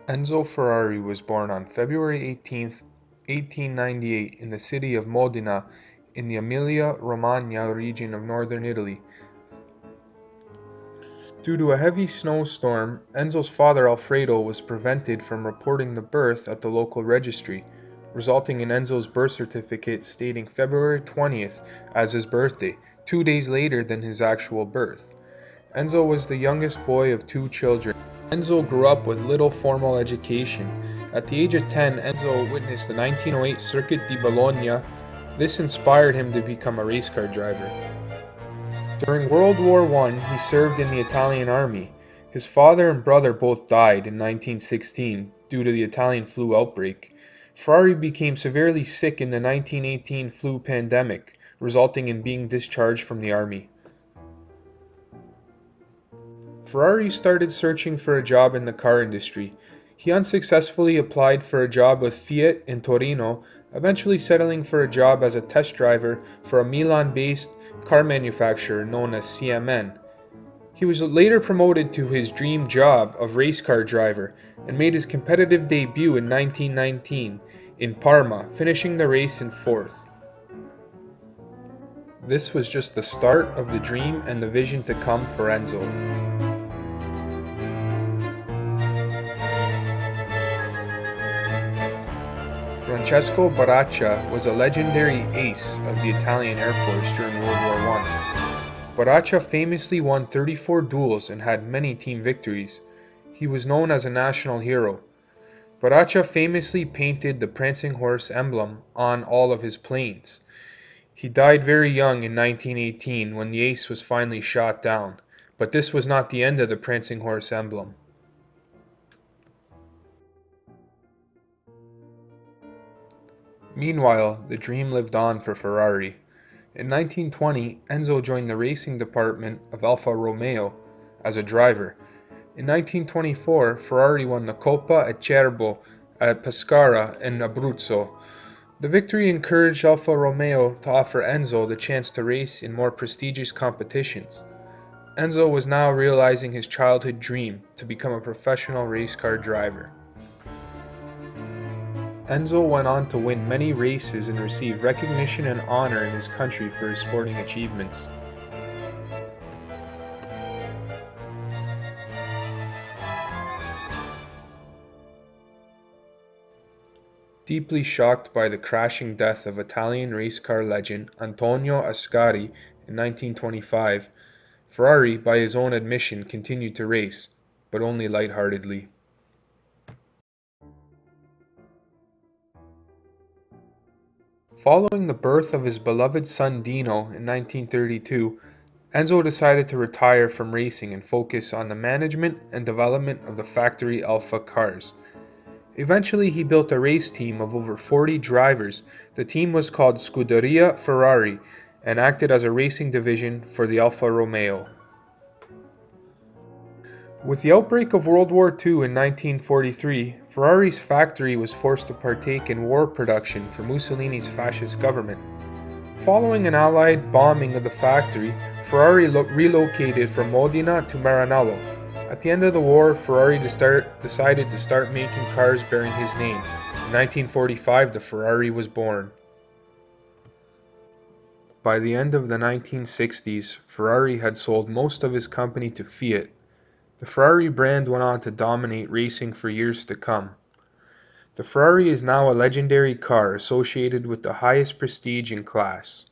Enzo Ferrari was born on February 18, 1898 in the city of Modena in the Emilia-Romagna region of northern Italy. Due to a heavy snowstorm, Enzo's father Alfredo was prevented from reporting the birth at the local registry, resulting in Enzo's birth certificate stating February 20th as his birthday, 2 days later than his actual birth. Enzo was the youngest boy of two children. Enzo grew up with little formal education. At the age of 10, Enzo witnessed the 1908 Circuit di Bologna. This inspired him to become a race car driver. During World War I, he served in the Italian army. His father and brother both died in 1916 due to the Italian flu outbreak. Ferrari became severely sick in the 1918 flu pandemic, resulting in being discharged from the army. Ferrari started searching for a job in the car industry. He unsuccessfully applied for a job with Fiat in Torino, eventually settling for a job as a test driver for a Milan-based car manufacturer known as CMN. He was later promoted to his dream job of race car driver and made his competitive debut in 1919 in Parma, finishing the race in fourth. This was just the start of the dream and the vision to come for Enzo. Francesco Baraccia was a legendary ace of the Italian Air Force during World War I. Baraccia famously won 34 duels and had many team victories. He was known as a national hero. Baraccia famously painted the prancing horse emblem on all of his planes. He died very young in 1918 when the ace was finally shot down, but this was not the end of the prancing horse emblem. Meanwhile, the dream lived on for Ferrari. In 1920, Enzo joined the racing department of Alfa Romeo as a driver. In 1924, Ferrari won the Coppa Acerbo at Pescara in Abruzzo. The victory encouraged Alfa Romeo to offer Enzo the chance to race in more prestigious competitions. Enzo was now realizing his childhood dream to become a professional race car driver. Enzo went on to win many races and receive recognition and honor in his country for his sporting achievements. Deeply shocked by the crashing death of Italian race car legend Antonio Ascari in 1925, Ferrari, by his own admission, continued to race, but only lightheartedly. Following the birth of his beloved son Dino in 1932, Enzo decided to retire from racing and focus on the management and development of the factory Alfa cars. Eventually, he built a race team of over 40 drivers. The team was called Scuderia Ferrari and acted as a racing division for the Alfa Romeo. With the outbreak of World War II in 1943, Ferrari's factory was forced to partake in war production for Mussolini's fascist government. Following an Allied bombing of the factory, Ferrari relocated from Modena to Maranello. At the end of the war, Ferrari decided to start making cars bearing his name. In 1945, the Ferrari was born. By the end of the 1960s, Ferrari had sold most of his company to Fiat. The Ferrari brand went on to dominate racing for years to come. The Ferrari is now a legendary car associated with the highest prestige and class.